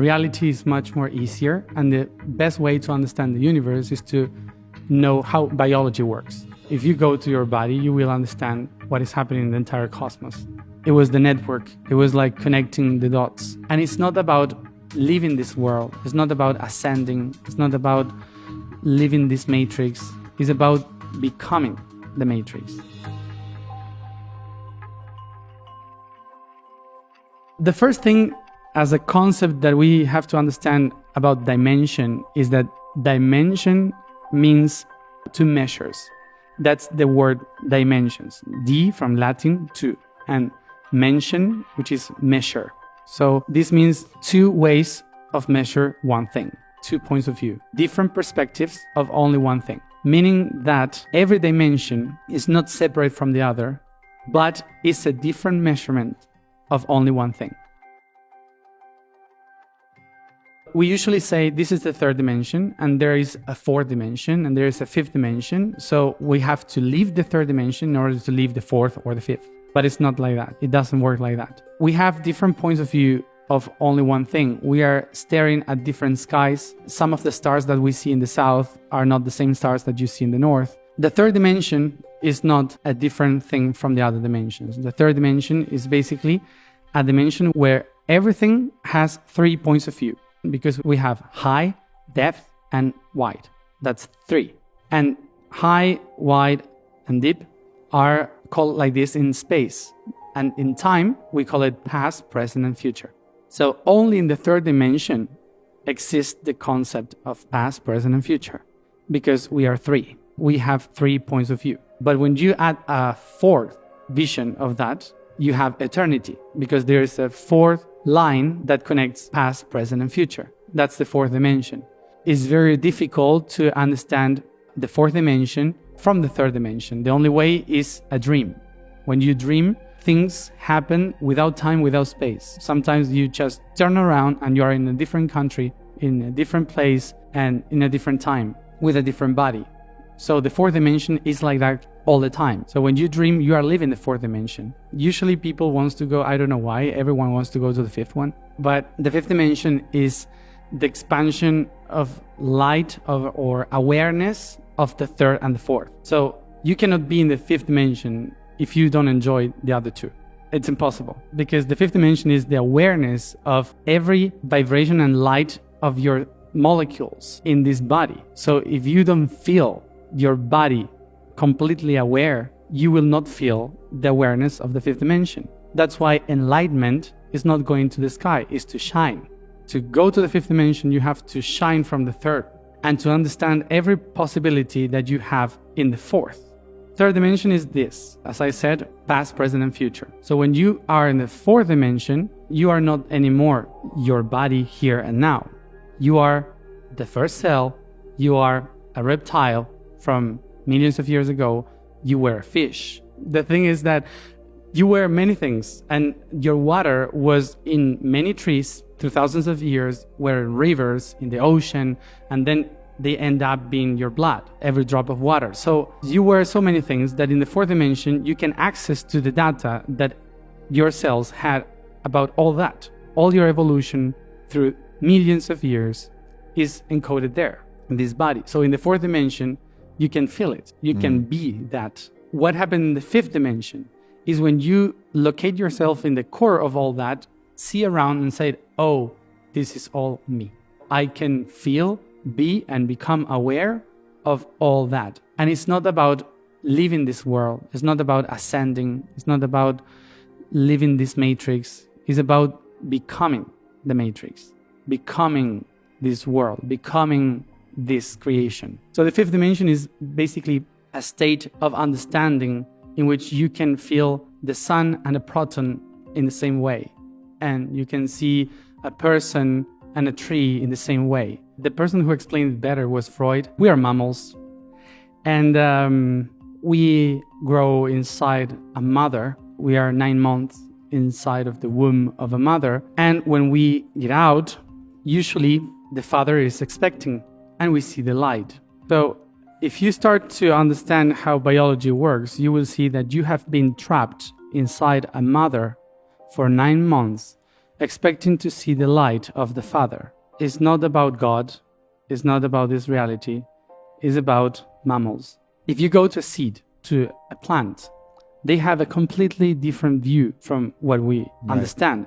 Reality is much more easier, and the best way to understand the universe is to know how biology works. If you go to your body, you will understand what is happening in the entire cosmos. It was the network. It was like connecting the dots. And it's not about leaving this world. It's not about ascending. It's not about living this matrix. It's about becoming the matrix. The first thing as a concept that we have to understand about dimension is that dimension means two measures. That's the word dimensions. D from Latin, two, and mention, which is measure. So this means two ways of measure one thing, 2 points of view, different perspectives of only one thing, meaning that every dimension is not separate from the other, but is a different measurement of only one thing. We usually say this is the third dimension, and there is a fourth dimension, and there is a fifth dimension. So we have to leave the third dimension in order to leave the fourth or the fifth. But it's not like that. It doesn't work like that. We have different points of view of only one thing. We are staring at different skies. Some of the stars that we see in the south are not the same stars that you see in the north. The third dimension is not a different thing from the other dimensions. The third dimension is basically a dimension where everything has 3 points of view, because we have high, depth, and wide. That's 3. And high, wide, and deep are called like this in space. And in time, we call it past, present, and future. So only in the third dimension exists the concept of past, present, and future, because we are 3. We have 3 points of view. But when you add a fourth vision of that, you have eternity, because there is a fourth line that connects past, present, and future. That's the fourth dimension. It's very difficult to understand the fourth dimension from the third dimension. The only way is a dream. When you dream, things happen without time, without space. Sometimes you just turn around and you are in a different country, in a different place, and in a different time, with a different body. So the fourth dimension is like that all the time. So when you dream, you are living the fourth dimension. Usually people want to go, I don't know why, everyone wants to go to the fifth one. But the fifth dimension is the expansion of light or awareness of the third and the fourth. So you cannot be in the fifth dimension if you don't enjoy the other two. It's impossible, because the fifth dimension is the awareness of every vibration and light of your molecules in this body. So if you don't feel your body completely aware, you will not feel the awareness of the fifth dimension. That's why enlightenment is not going to the sky, is to shine. To go to the fifth dimension, you have to shine from the third and to understand every possibility that you have in the fourth. Third dimension is this, as I said, past, present, and future. So when you are in the fourth dimension, you are not anymore your body here and now. You are the first cell, you are a reptile from millions of years ago, you were a fish. The thing is that you were many things, and your water was in many trees through thousands of years, were in rivers, in the ocean, and then they end up being your blood, every drop of water. So you were so many things that in the fourth dimension, you can access to the data that your cells had about all that. All your evolution through millions of years is encoded there in this body. So in the fourth dimension, you can feel it. You can be that. What happened in the fifth dimension is when you locate yourself in the core of all that, see around and say, oh, this is all me. I can feel, be, and become aware of all that. And it's not about leaving this world. It's not about ascending. It's not about living this matrix. It's about becoming the matrix, becoming this world, becoming this creation. So the fifth dimension is basically a state of understanding in which you can feel the sun and a proton in the same way. And you can see a person and a tree in the same way. The person who explained it better was Freud. We are mammals. And we grow inside a mother. We are 9 months inside of the womb of a mother. And when we get out, usually the father is expecting, and we see the light. So if you start to understand how biology works, you will see that you have been trapped inside a mother for 9 months, expecting to see the light of the Father. It's not about God, it's not about this reality, it's about mammals. If you go to a seed, to a plant, they have a completely different view from what we understand.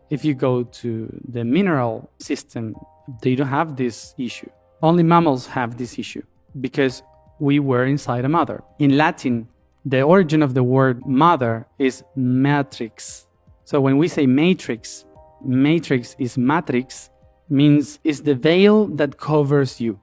If you go to the mineral system, they don't have this issue. Only mammals have this issue because we were inside a mother. In Latin, the origin of the word mother is matrix. So when we say matrix, matrix is matrix, means it's the veil that covers you.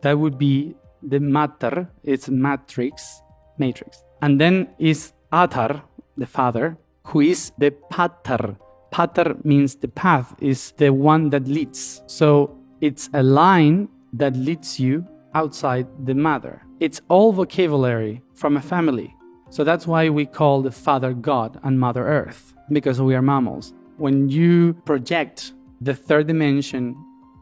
That would be the mater, it's matrix. And then is Atar, the father, who is the pater. Pater means the path, is the one that leads. So it's a line that leads you outside the mother. It's all vocabulary from a family. So that's why we call the Father God and Mother Earth, because we are mammals. When you project the third dimension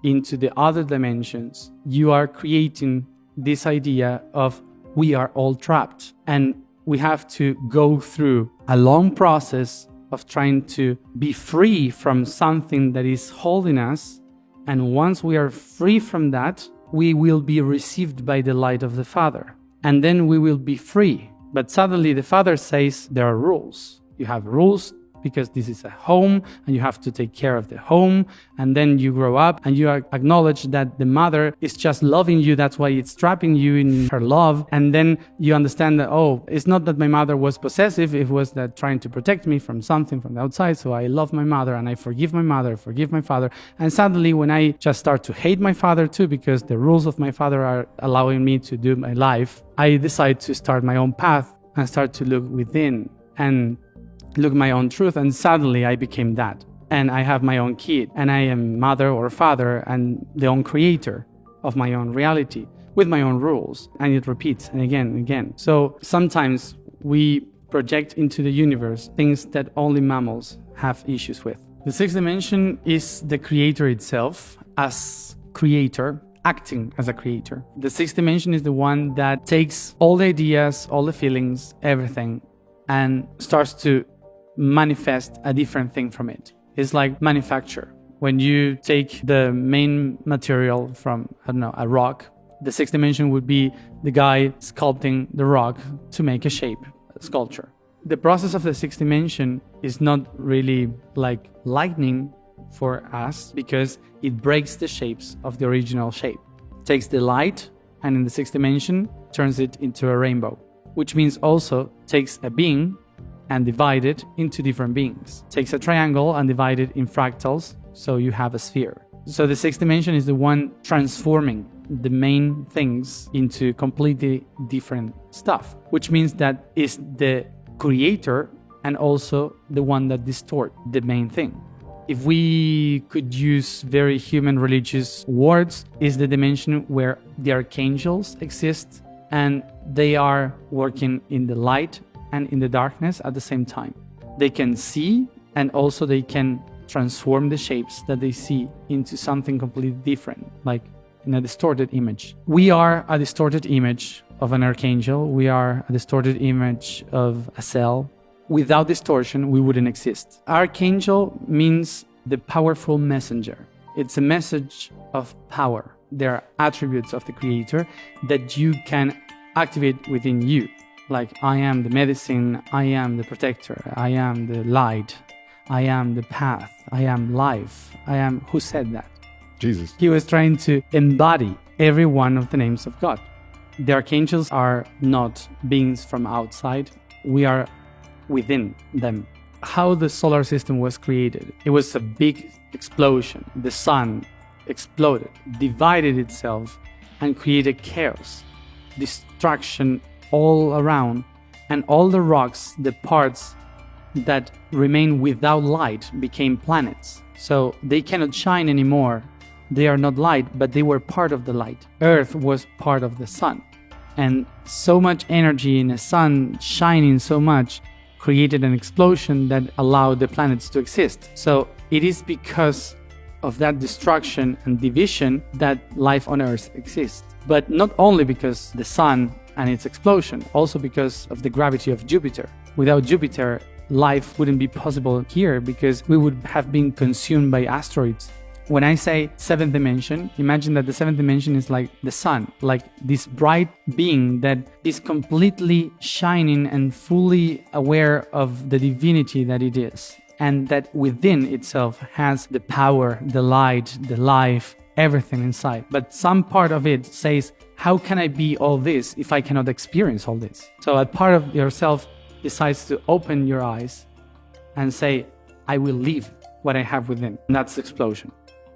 into the other dimensions, you are creating this idea of we are all trapped, and we have to go through a long process of trying to be free from something that is holding us. And once we are free from that, we will be received by the light of the Father. And then we will be free. But suddenly the Father says there are rules. You have rules because this is a home and you have to take care of the home. And then you grow up and you acknowledge that the mother is just loving you. That's why it's trapping you in her love. And then you understand that, oh, it's not that my mother was possessive. It was that trying to protect me from something from the outside. So I love my mother and I forgive my mother, forgive my father. And suddenly when I just start to hate my father too, because the rules of my father are allowing me to do my life, I decide to start my own path and start to look within and look my own truth, and suddenly I became that. And I have my own kid, and I am mother or father and the own creator of my own reality with my own rules. And it repeats and again and again. So sometimes we project into the universe things that only mammals have issues with. The sixth dimension is the creator itself as creator, acting as a creator. The sixth dimension is the one that takes all the ideas, all the feelings, everything, and starts to manifest a different thing from it. It's like manufacture. When you take the main material from, I don't know, a rock, the sixth dimension would be the guy sculpting the rock to make a shape, a sculpture. The process of the sixth dimension is not really like lightning for us because it breaks the shapes of the original shape. It takes the light and in the sixth dimension turns it into a rainbow, which means also takes a being and divide it into different beings. Takes a triangle and divide it in fractals, so you have a sphere. So the sixth dimension is the one transforming the main things into completely different stuff, which means that is the creator and also the one that distort the main thing. If we could use very human religious words, is the dimension where the archangels exist and they are working in the light and in the darkness at the same time. They can see and also they can transform the shapes that they see into something completely different, like in a distorted image. We are a distorted image of an archangel. We are a distorted image of a cell. Without distortion, we wouldn't exist. Archangel means the powerful messenger. It's a message of power. There are attributes of the creator that you can activate within you. Like, I am the medicine, I am the protector, I am the light, I am the path, I am life, I am... Who said that? Jesus. He was trying to embody every one of the names of God. The archangels are not beings from outside. We are within them. How the solar system was created. It was a big explosion. The sun exploded, divided itself, and created chaos, destruction all around, and all the rocks, the parts that remain without light became planets. So they cannot shine anymore. They are not light, but they were part of the light. Earth was part of the sun. And so much energy in the sun shining so much created an explosion that allowed the planets to exist. So it is because of that destruction and division that life on Earth exists. But not only because the sun and its explosion, also because of the gravity of Jupiter. Without Jupiter, life wouldn't be possible here because we would have been consumed by asteroids. When I say seventh dimension, imagine that the seventh dimension is like the sun, like this bright being that is completely shining and fully aware of the divinity that it is, and that within itself has the power, the light, the life, everything inside. But some part of it says, how can I be all this if I cannot experience all this? So a part of yourself decides to open your eyes and say, I will leave what I have within. And that's the explosion.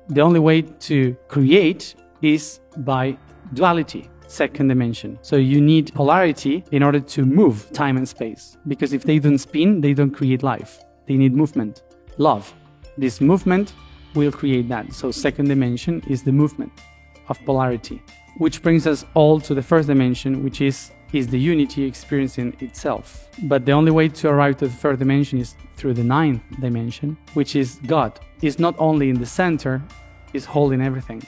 The only way to create is by duality, second dimension. So you need polarity in order to move time and space. Because if they don't spin, they don't create life. They need movement, love. This movement will create that. So second dimension is the movement of polarity, which brings us all to the first dimension, which is the unity experiencing itself. But the only way to arrive to the third dimension is through the ninth dimension, which is God. Is not only in the center, is holding everything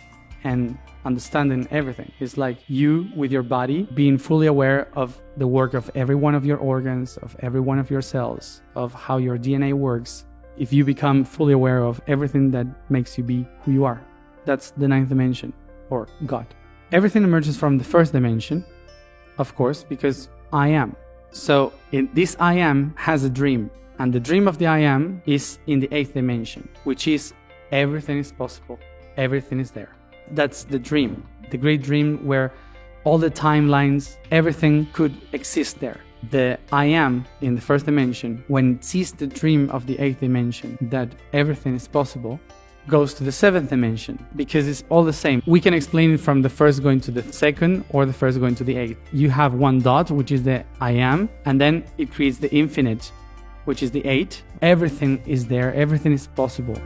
and understanding everything. It's like you with your body being fully aware of the work of every one of your organs, of every one of your cells, of how your DNA works. If you become fully aware of everything that makes you be who you are, that's the ninth dimension, or God. Everything emerges from the first dimension, of course, because I am. So this I am has a dream, and the dream of the I am is in the eighth dimension, which is everything is possible, everything is there. That's the dream, the great dream where all the timelines, everything could exist there. The I am in the first dimension, when it sees the dream of the eighth dimension, that everything is possible, goes to the seventh dimension, because it's all the same. We can explain it from the first going to the second or the first going to the eighth. You have one dot, which is the I am, and then it creates the infinite, which is the eight. Everything is there, everything is possible.